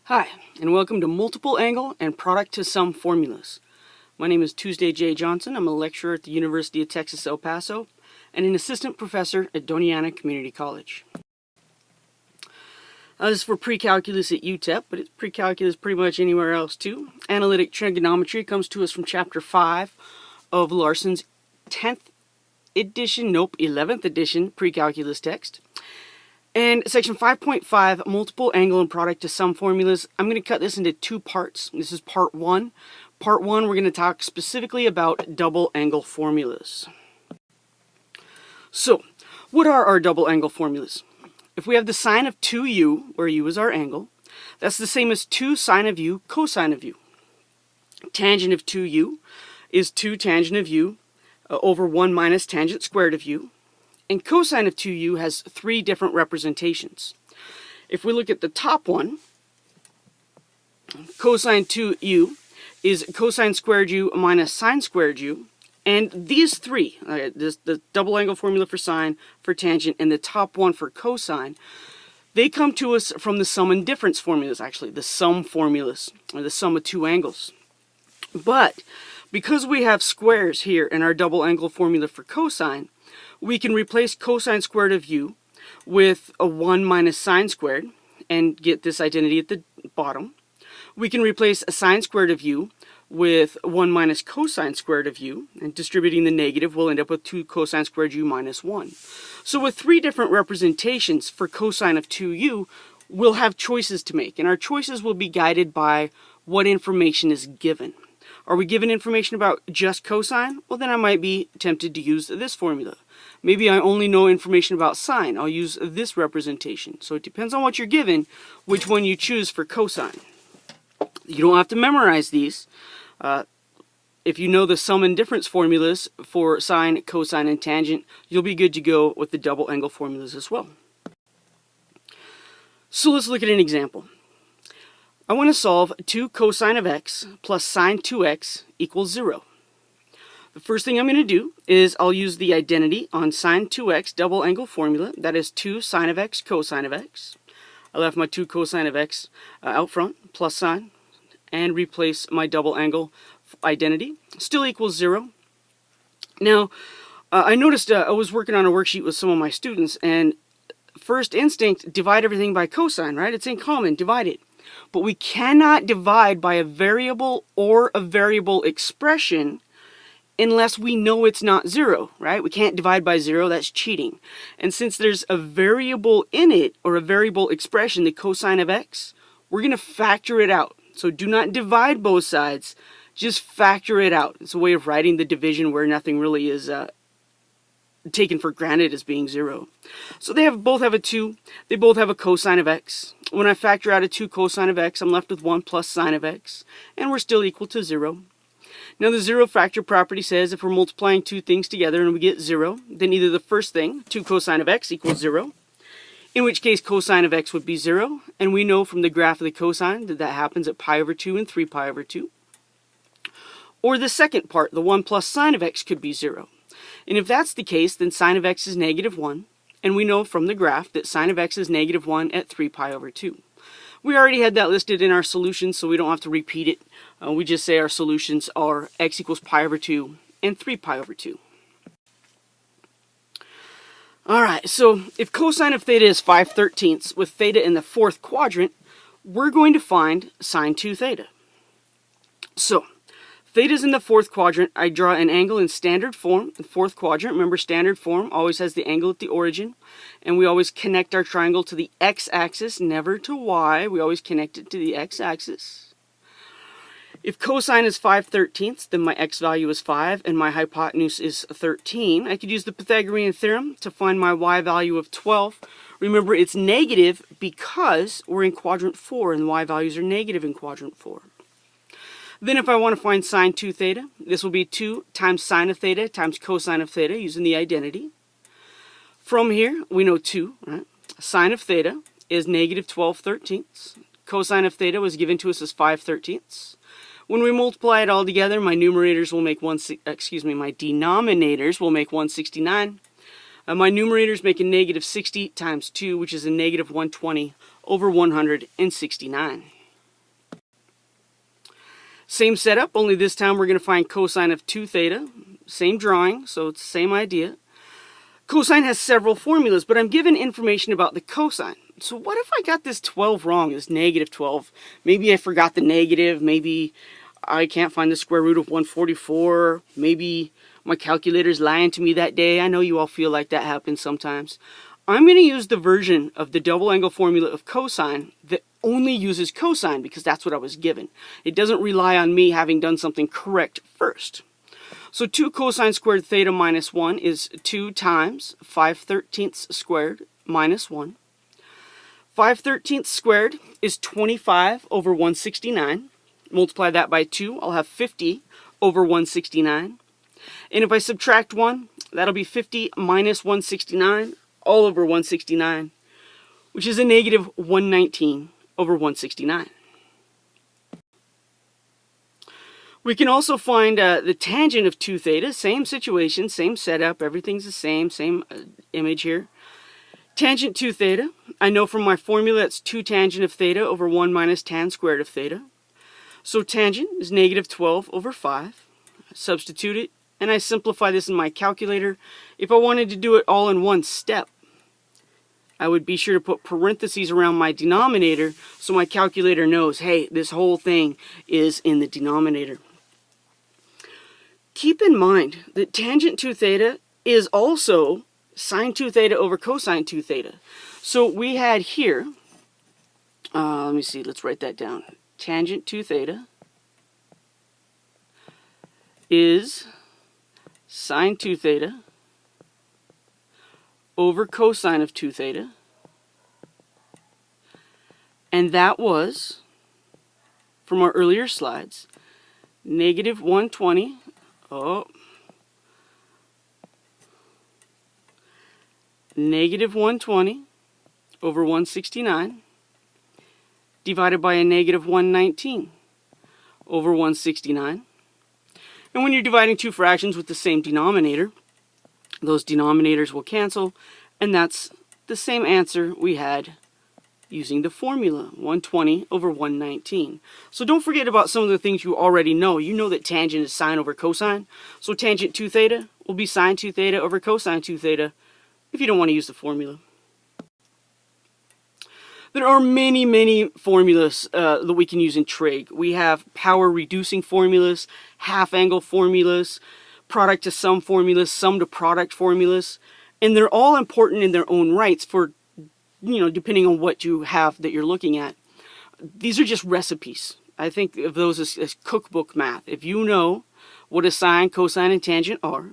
Hi, and welcome to Multiple Angle and Product to Sum Formulas. My name is Tuesday J. Johnson. I'm a lecturer at the University of Texas El Paso and an assistant professor at Doña Ana Community College. This is for pre-calculus at UTEP, but it's pre-calculus pretty much anywhere else too. Analytic trigonometry comes to us from Chapter 5 of Larson's 11th edition pre-calculus text. And section 5.5, multiple angle and product to sum formulas. I'm going to cut this into two parts. This is part one. Part one, we're going to talk specifically about double angle formulas. So, what are our double angle formulas? If we have the sine of 2u, where u is our angle, that's the same as 2 sine of u cosine of u. Tangent of 2u is 2 tangent of u over 1 minus tangent squared of u. And cosine of 2u has three different representations. If we look at the top one, cosine 2u is cosine squared u minus sine squared u. And these three, the double angle formula for sine, for tangent, and the top one for cosine, they come to us from the sum and difference formulas, actually, the sum formulas, or the sum of two angles. But because we have squares here in our double angle formula for cosine, we can replace cosine squared of u with a 1 minus sine squared and get this identity at the bottom. We can replace a sine squared of u with 1 minus cosine squared of u, and distributing the negative, we'll end up with 2 cosine squared u minus 1. So with three different representations for cosine of 2u, we'll have choices to make, and our choices will be guided by what information is given. Are we given information about just cosine? Well, then I might be tempted to use this formula. Maybe I only know information about sine. I'll use this representation. So it depends on what you're given, which one you choose for cosine. You don't have to memorize these. If you know the sum and difference formulas for sine, cosine, and tangent, you'll be good to go with the double angle formulas as well. So let's look at an example. I want to solve 2 cosine of x plus sine 2x equals 0. The first thing I'm going to do is I'll use the identity on sine 2x double angle formula. That is 2 sine of x cosine of x. I left my 2 cosine of x out front, plus sine, and replace my double angle identity. Still equals 0. Now, I noticed I was working on a worksheet with some of my students, and first instinct, divide everything by cosine, right? It's in common, divide it. But we cannot divide by a variable or a variable expression unless we know it's not 0, right? We can't divide by 0, that's cheating. And since there's a variable in it, or a variable expression, the cosine of x, we're going to factor it out. So do not divide both sides, just factor it out. It's a way of writing the division where nothing really is taken for granted as being 0. So they both have a 2, they both have a cosine of x. When I factor out a 2 cosine of x, I'm left with 1 plus sine of x, and we're still equal to 0. Now the zero factor property says if we're multiplying two things together and we get 0, then either the first thing, 2 cosine of x equals 0, in which case cosine of x would be 0, and we know from the graph of the cosine that that happens at pi over 2 and 3 pi over 2. Or the second part, the 1 plus sine of x could be 0. And if that's the case, then sine of x is negative 1, and we know from the graph that sine of x is negative 1 at 3 pi over 2. We already had that listed in our solutions, so we don't have to repeat it. We just say our solutions are x equals pi over 2 and 3 pi over 2. Alright, so if cosine of theta is 5/13 with theta in the fourth quadrant, we're going to find sine 2 theta. So, theta's in the fourth quadrant. I draw an angle in standard form, the fourth quadrant. Remember, standard form always has the angle at the origin, and we always connect our triangle to the x-axis, never to y. We always connect it to the x-axis. If cosine is 5/13, then my x value is 5, and my hypotenuse is 13. I could use the Pythagorean theorem to find my y value of 12. Remember, it's negative because we're in quadrant 4, and y values are negative in quadrant 4. Then if I want to find sine 2 theta, this will be 2 times sine of theta times cosine of theta using the identity. From here, we know 2, right? Sine of theta is negative 12/13. Cosine of theta was given to us as 5/13. When we multiply it all together, my denominators will make 169. My numerators make a negative 60 times 2, which is a negative 120 over 169. Same setup, only this time we're going to find cosine of 2 theta. Same drawing, so it's the same idea. Cosine has several formulas, but I'm given information about the cosine. So what if I got this 12 wrong, this negative 12? Maybe I forgot the negative, maybe I can't find the square root of 144, maybe my calculator's lying to me that day. I know you all feel like that happens sometimes. I'm going to use the version of the double angle formula of cosine that only uses cosine because that's what I was given. It doesn't rely on me having done something correct first. So 2 cosine squared theta minus 1 is 2 times 5/13 squared minus 1. 5/13 squared is 25 over 169. Multiply that by 2, I'll have 50 over 169. And if I subtract 1, that'll be 50 minus 169 all over 169, which is a negative 119 over 169. We can also find the tangent of 2 theta, same situation, same setup, everything's the same image here. Tangent 2 theta, I know from my formula it's 2 tangent of theta over 1 minus tan squared of theta. So tangent is negative 12 over 5. Substitute it, and I simplify this in my calculator. If I wanted to do it all in one step, I would be sure to put parentheses around my denominator so my calculator knows, hey, this whole thing is in the denominator. Keep in mind that tangent 2 theta is also sine 2 theta over cosine 2 theta. So we had here, let me see, let's write that down. Tangent 2 theta is sine 2 theta over cosine of 2 theta. And that was, from our earlier slides, negative 120. Negative 120 over 169 divided by a negative 119 over 169. And when you're dividing two fractions with the same denominator, those denominators will cancel, and that's the same answer we had using the formula, 120 over 119. So don't forget about some of the things you already know. You know that tangent is sine over cosine, so tangent 2 theta will be sine 2 theta over cosine 2 theta if you don't want to use the formula. There are many formulas that we can use in trig. We have power reducing formulas, half angle formulas, product to sum formulas, sum to product formulas, and they're all important in their own rights for, depending on what you have that you're looking at. These are just recipes. I think of those as cookbook math. If you know what a sine, cosine, and tangent are,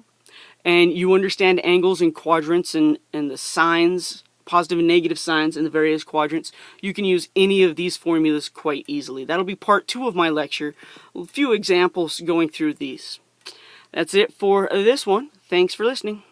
and you understand angles and quadrants and the signs, positive and negative signs in the various quadrants, you can use any of these formulas quite easily. That'll be part 2 of my lecture, a few examples going through these. That's it for this one. Thanks for listening.